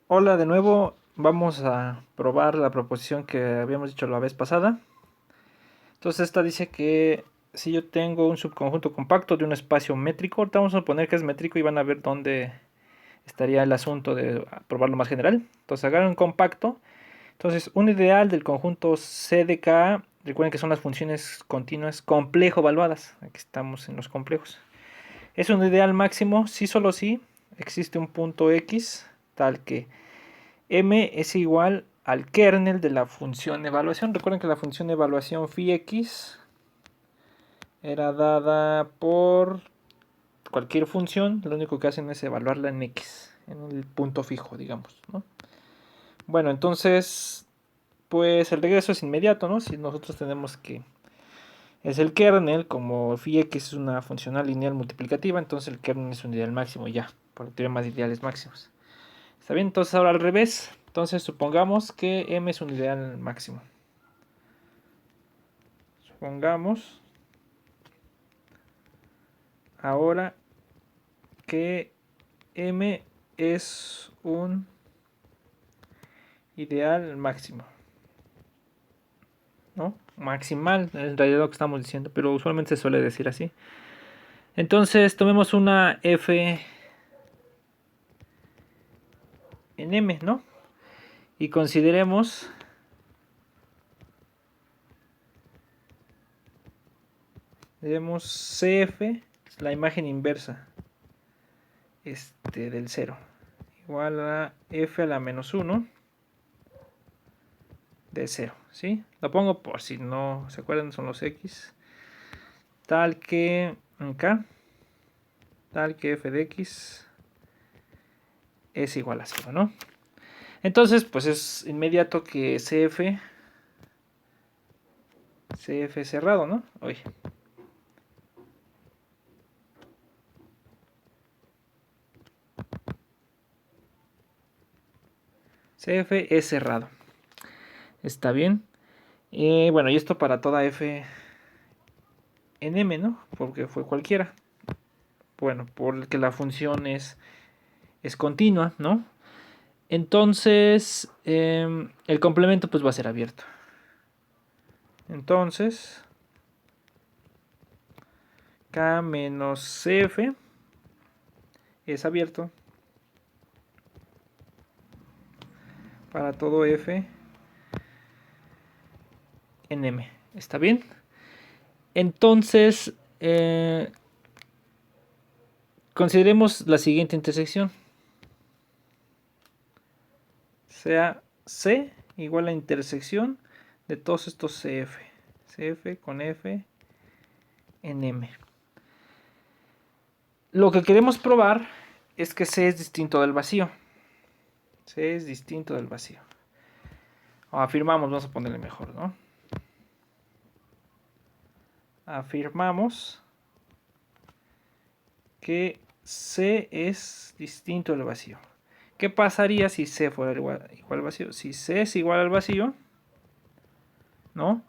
Hola de nuevo, vamos a probar la proposición que habíamos dicho la vez pasada. Entonces esta dice que si yo tengo un subconjunto compacto de un espacio métrico, ahorita vamos a suponer que es métrico y van a ver dónde estaría el asunto de probarlo más general. Entonces agarran un compacto. Entonces un ideal del conjunto C de K, recuerden que son las funciones continuas complejo evaluadas. Aquí estamos en los complejos. Es un ideal máximo si solo si existe un punto X tal que M es igual al kernel de la función evaluación. Recuerden que la función evaluación phi x era dada por cualquier función. Lo único que hacen es evaluarla en x, en el punto fijo, digamos, ¿no? Bueno, entonces, pues el regreso es inmediato, ¿no? Si nosotros tenemos que es el kernel, como phi x es una funcional lineal multiplicativa, entonces el kernel es un ideal máximo ya, por el teorema de ideales máximos. ¿Está bien? Entonces ahora al revés. Entonces supongamos que M es un ideal máximo. Supongamos ahora que M es un ideal máximo, ¿no? Maximal, en realidad lo que estamos diciendo, pero usualmente se suele decir así. Entonces tomemos una F en M, ¿no? Y consideremos CF, la imagen inversa del 0, igual a F a la menos 1 de 0, ¿sí? Lo pongo por si no se acuerdan, son los X. Tal que acá, tal que F de X es igual a 0, ¿no? Entonces, pues es inmediato que CF cerrado, ¿no? Oye. CF es cerrado. Está bien. Bueno, y esto para toda F en M, ¿no? Porque fue cualquiera. Bueno, porque la función es continua, ¿no? Entonces, el complemento pues va a ser abierto. Entonces, K menos CF es abierto para todo F en M. ¿Está bien? Entonces, consideremos la siguiente intersección. Sea C igual a intersección de todos estos CF. CF con F en M. Lo que queremos probar es que C es distinto del vacío. C es distinto del vacío. O afirmamos, vamos a ponerle mejor, ¿no? Afirmamos que C es distinto del vacío. ¿Qué pasaría si C fuera igual al vacío? Si C es igual al vacío, ¿no?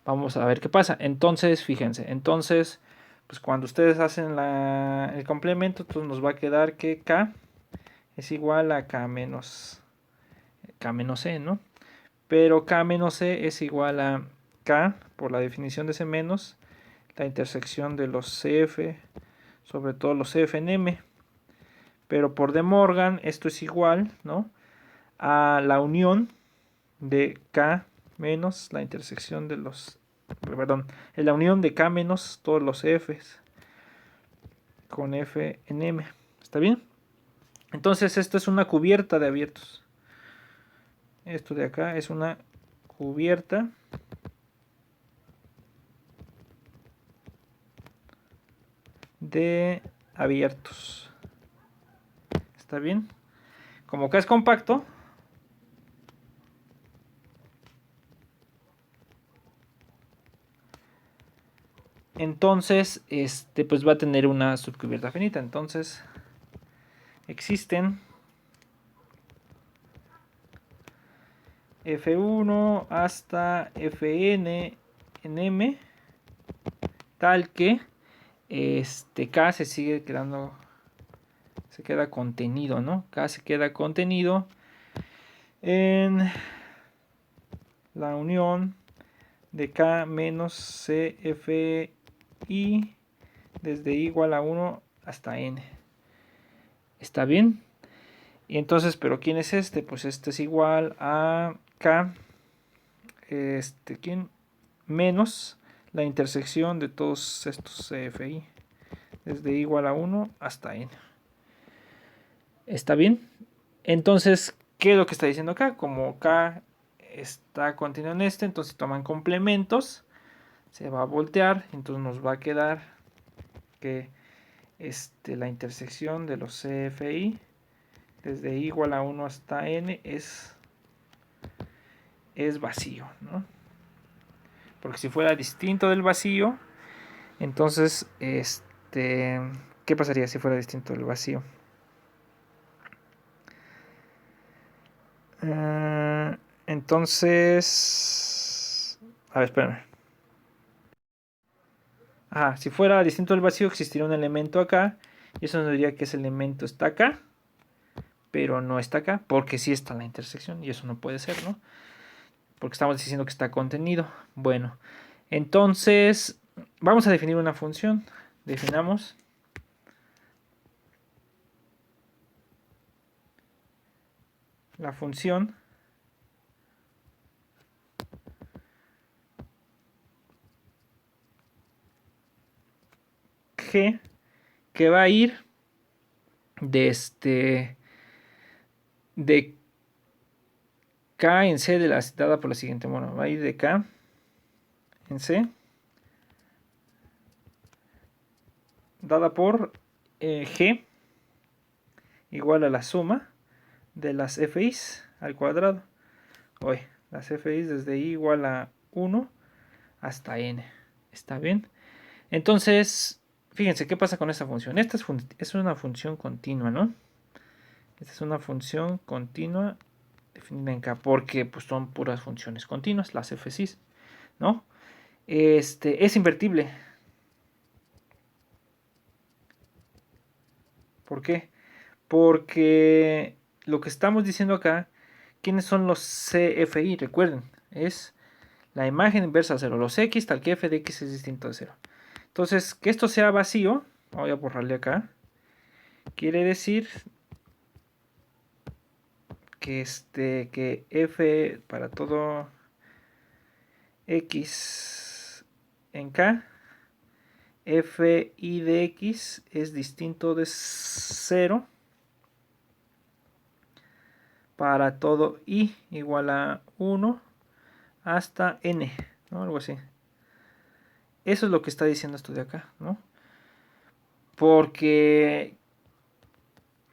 Vamos a ver qué pasa. Entonces, fíjense, entonces, pues cuando ustedes hacen el complemento, entonces nos va a quedar que K es igual a K menos C, ¿no? Pero K menos C es igual a K, por la definición de C menos, la intersección de los CF, sobre todo los CF en M. Pero por De Morgan, esto es igual, ¿no? A la unión de K menos la intersección de los, perdón, es la unión de K menos todos los Fs con F en M. ¿Está bien? Entonces esto es una cubierta de abiertos. Esto de acá es una cubierta de abiertos. ¿Está bien? Como K es compacto, entonces pues va a tener una subcubierta finita. Entonces existen F1 hasta Fn en M, tal que K se queda contenido, ¿no? K se queda contenido en la unión de K menos CFI desde igual a 1 hasta N. ¿Está bien? Y entonces, ¿pero quién es este? Pues este es igual a K, ¿quién? Menos la intersección de todos estos CFI desde igual a 1 hasta N. ¿Está bien? Entonces, ¿qué es lo que está diciendo acá? Como K está continuo en este, entonces toman complementos, se va a voltear, entonces nos va a quedar que la intersección de los CFI desde igual a 1 hasta N es vacío, ¿no? Porque si fuera distinto del vacío, entonces, ¿qué pasaría si fuera distinto del vacío? Entonces, a ver, espérame. Si fuera distinto del vacío, existiría un elemento acá, y eso nos diría que ese elemento está acá, pero no está acá, porque sí está en la intersección, y eso no puede ser, ¿no? Porque estamos diciendo que está contenido. Bueno, entonces vamos a definir una función. Definamos la función g que va a ir de K en C dada por la siguiente. Bueno, va a ir de K en C dada por G igual a la suma de las FIs al cuadrado. Hoy, las FIs desde I igual a 1 hasta N. ¿Está bien? Entonces, fíjense qué pasa con esta función. Esta es una función continua, ¿no? Esta es una función continua definida en K porque pues, son puras funciones continuas, las FCs, ¿no? Es invertible. ¿Por qué? Porque lo que estamos diciendo acá, ¿quiénes son los CFI? Recuerden, es la imagen inversa a 0. Los X tal que f de X es distinto de 0. Entonces, que esto sea vacío, voy a borrarle acá, quiere decir que f para todo X en K, fi de X es distinto de 0 para todo I igual a 1 hasta N, ¿no? Algo así. Eso es lo que está diciendo esto de acá, ¿no? Porque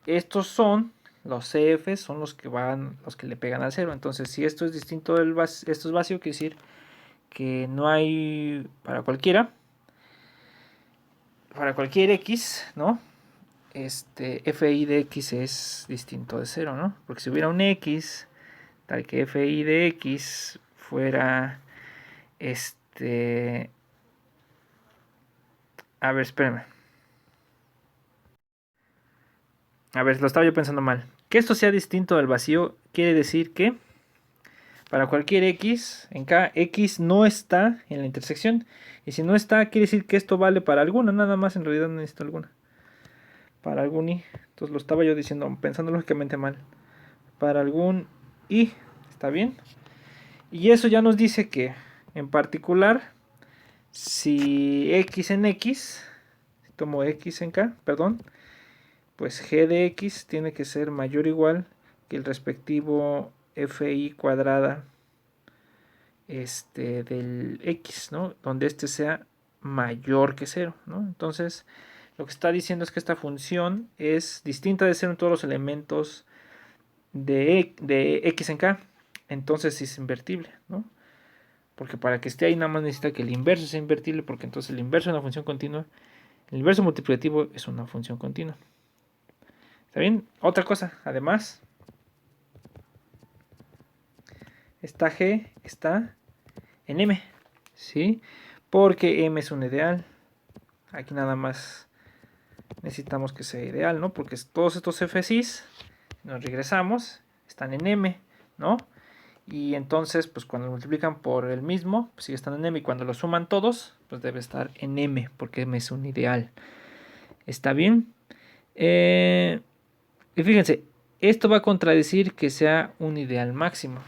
estos son los CF, son los que le pegan al 0. Entonces, si esto es distinto del vacío, esto es vacío, quiere decir que no hay para cualquier X, ¿no? FI de X es distinto de 0, ¿no? Porque si hubiera un X, tal que FI de X fuera a ver, espérame. A ver, lo estaba yo pensando mal. Que esto sea distinto del vacío quiere decir que para cualquier X, en K, X no está en la intersección. Y si no está, quiere decir que esto vale para alguna, nada más, en realidad no necesito alguna. Para algún I. Entonces lo estaba yo diciendo, pensando lógicamente mal. Para algún I, ¿está bien? Y eso ya nos dice que, en particular, si X en X, si tomo X en K, perdón, pues G de X tiene que ser mayor o igual que el respectivo FI cuadrada del X, ¿no? Donde este sea mayor que 0, ¿no? Entonces, lo que está diciendo es que esta función es distinta de 0 en todos los elementos de X en K. Entonces, sí es invertible, ¿no? Porque para que esté ahí nada más necesita que el inverso sea invertible, porque entonces el inverso de una función continua, el inverso multiplicativo es una función continua. ¿Está bien? Otra cosa, además, esta G está en M, ¿sí? Porque M es un ideal. Aquí nada más necesitamos que sea ideal, ¿no? Porque todos estos FCs, nos regresamos, están en M, ¿no? Y entonces, pues cuando lo multiplican por el mismo, pues sigue estando en m, y cuando lo suman todos, pues debe estar en m, porque m es un ideal. ¿Está bien? Y fíjense, esto va a contradecir que sea un ideal máximo.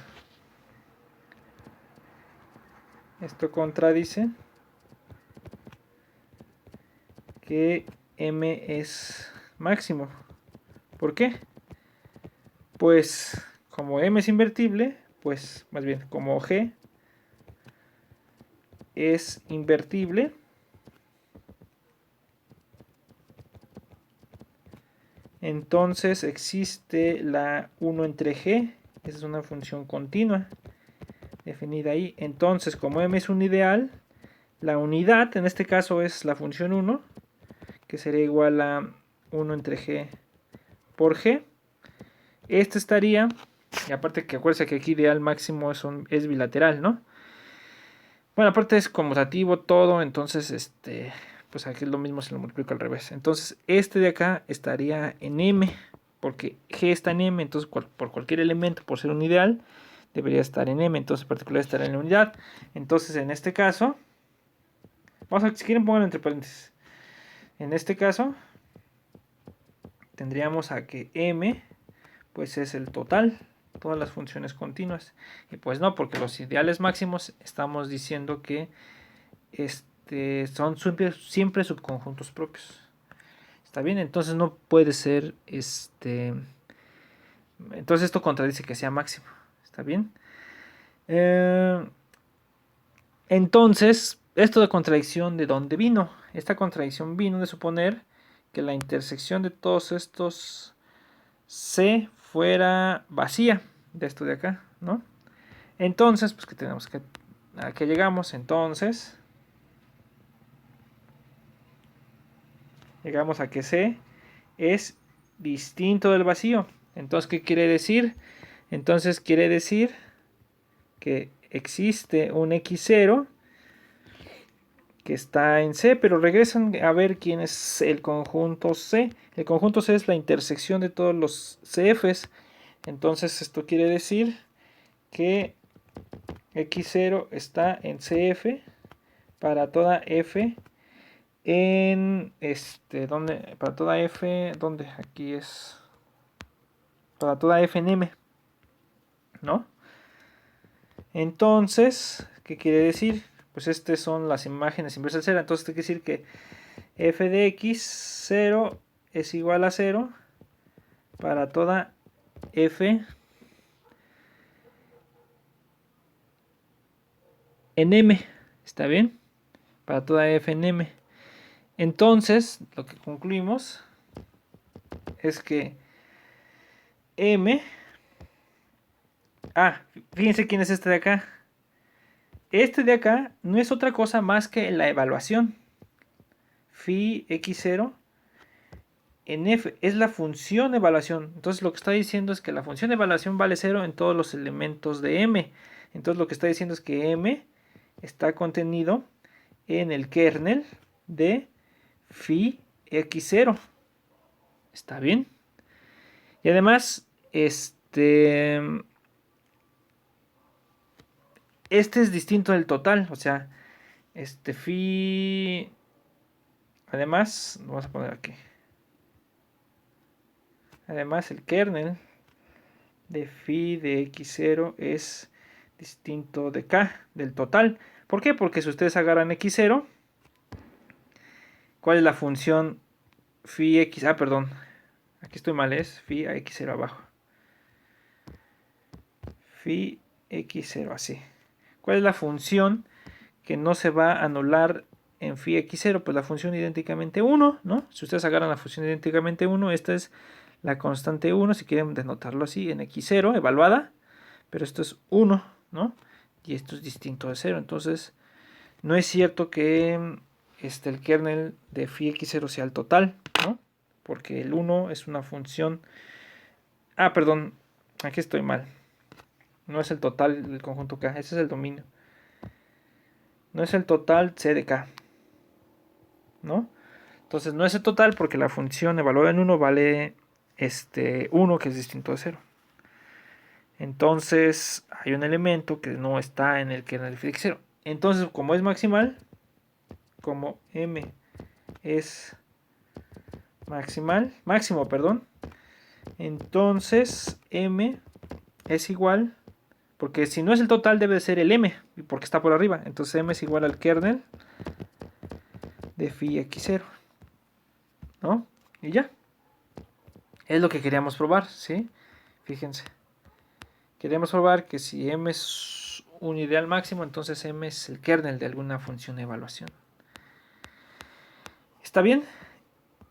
Esto contradice que m es máximo. ¿Por qué? Pues como m es invertible, pues más bien como g es invertible, entonces existe la 1 entre g, esa es una función continua definida ahí. Entonces, como m es un ideal, la unidad en este caso es la función 1, que sería igual a 1 entre g por g. Este estaría, y aparte que acuérdense que aquí ideal máximo es bilateral, ¿no? Bueno, aparte es conmutativo todo, entonces pues aquí es lo mismo si lo multiplico al revés. Entonces este de acá estaría en m, porque g está en m, entonces por cualquier elemento, por ser un ideal, debería estar en m, entonces en particular estará en la unidad. Entonces en este caso, vamos a, si quieren pongan entre paréntesis. En este caso, tendríamos a que m, pues es el total, todas las funciones continuas. Y pues no, porque los ideales máximos estamos diciendo que son siempre subconjuntos propios. ¿Está bien? Entonces no puede ser entonces esto contradice que sea máximo. ¿Está bien? Entonces, esto de contradicción, ¿de dónde vino? Esta contradicción vino de suponer que la intersección de todos estos C fuera vacía, de esto de acá, ¿no? Entonces, pues que tenemos que... ¿A qué llegamos? Entonces, llegamos a que C es distinto del vacío. Entonces, ¿qué quiere decir? Entonces quiere decir que existe un x0 que está en C, pero regresan a ver quién es el conjunto C. El conjunto C es la intersección de todos los CFs. Entonces esto quiere decir que x0 está en CF para toda F en ¿dónde? Para toda F, ¿dónde? Aquí es para toda F en M, ¿no? Entonces, ¿qué quiere decir? Pues estas son las imágenes inversas de cero. Entonces, quiere decir que f de x0 es igual a 0 para toda f en M. ¿Está bien? Para toda f en M. Entonces, lo que concluimos es que M... fíjense quién es este de acá. Este de acá no es otra cosa más que la evaluación. Phi x0 en f es la función de evaluación. Entonces lo que está diciendo es que la función de evaluación vale 0 en todos los elementos de M. Entonces lo que está diciendo es que M está contenido en el kernel de phi x0. ¿Está bien? Y además, este es distinto del total. O sea, phi... Además, vamos a poner aquí. Además, el kernel de phi de x0 es distinto de k, del total. ¿Por qué? Porque si ustedes agarran x0, ¿cuál es la función phi x? Perdón, aquí estoy mal, es phi a x0 abajo. Phi x0 así. ¿Cuál es la función que no se va a anular en phi x0? Pues la función idénticamente 1, ¿no? Si ustedes agarran la función idénticamente 1, esta es la constante 1, si quieren denotarlo así, en x0, evaluada, pero esto es 1, ¿no? Y esto es distinto de 0, entonces no es cierto que el kernel de phi x0 sea el total, ¿no? Porque el 1 es una función... perdón, aquí estoy mal. No es el total del conjunto K, ese es el dominio. No es el total C de K, ¿no? Entonces no es el total porque la función evaluada en 1 vale 1, que es distinto de 0. Entonces hay un elemento que no está en el kernel de x0. Entonces, como es maximal, como m es máximo, perdón, entonces m es igual, porque si no es el total debe ser el m, porque está por arriba, entonces m es igual al kernel de phi x0, ¿no? Y ya, es lo que queríamos probar, ¿sí? Fíjense, queríamos probar que si m es un ideal máximo, entonces m es el kernel de alguna función de evaluación. ¿Está bien?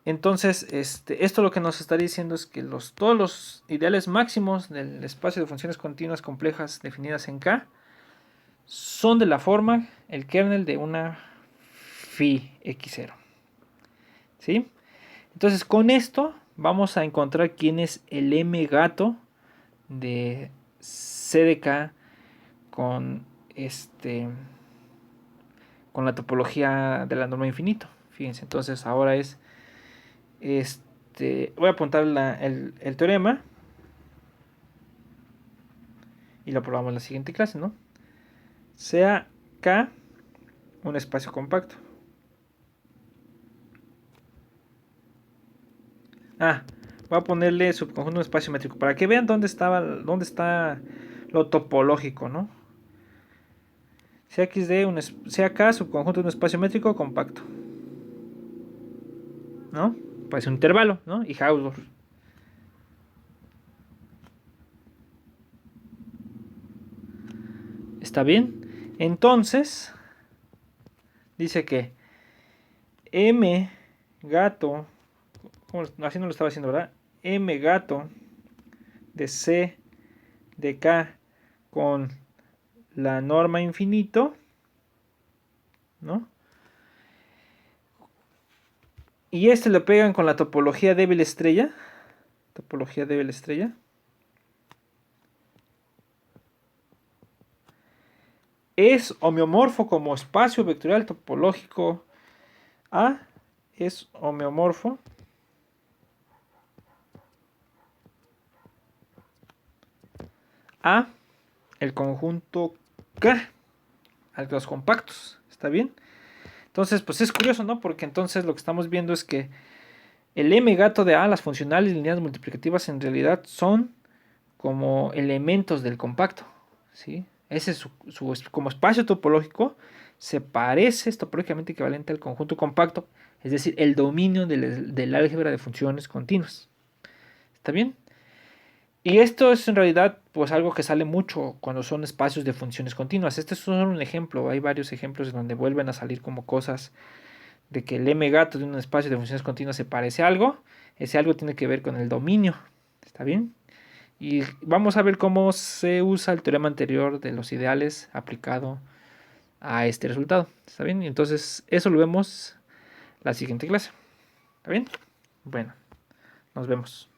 Entonces, esto lo que nos estaría diciendo es que todos los ideales máximos del espacio de funciones continuas complejas definidas en K son de la forma el kernel de una phi x0. ¿Sí? Entonces, con esto vamos a encontrar quién es el m gato de C de K con con la topología de la norma infinito. Fíjense, entonces ahora es voy a apuntar el teorema y lo probamos en la siguiente clase, ¿no? Sea K un espacio compacto. Voy a ponerle subconjunto un espacio métrico para que vean dónde está lo topológico, ¿no? Sea K subconjunto de un espacio métrico compacto, ¿no? Pues un intervalo, ¿no? Y Hausdorff. ¿Está bien? Entonces, dice que M gato, así no lo estaba haciendo, ¿verdad? M gato de C de K con la norma infinito, ¿no? Y lo pegan con la topología débil estrella. Topología débil estrella. Es homeomorfo como espacio vectorial topológico A. Es homeomorfo a el conjunto K, a los compactos. ¿Está bien? Entonces, pues es curioso, ¿no? Porque entonces lo que estamos viendo es que el M gato de A, las funcionales lineales multiplicativas, en realidad son como elementos del compacto, ¿sí? Ese es como espacio topológico, se parece, es topológicamente equivalente al conjunto compacto, es decir, el dominio del álgebra de funciones continuas. ¿Está bien? Y esto es en realidad pues algo que sale mucho cuando son espacios de funciones continuas. Este es solo un ejemplo, hay varios ejemplos en donde vuelven a salir como cosas de que el m gato de un espacio de funciones continuas se parece a algo. Ese algo tiene que ver con el dominio. ¿Está bien? Y vamos a ver cómo se usa el teorema anterior de los ideales aplicado a este resultado. ¿Está bien? Y entonces eso lo vemos la siguiente clase. ¿Está bien? Bueno, nos vemos.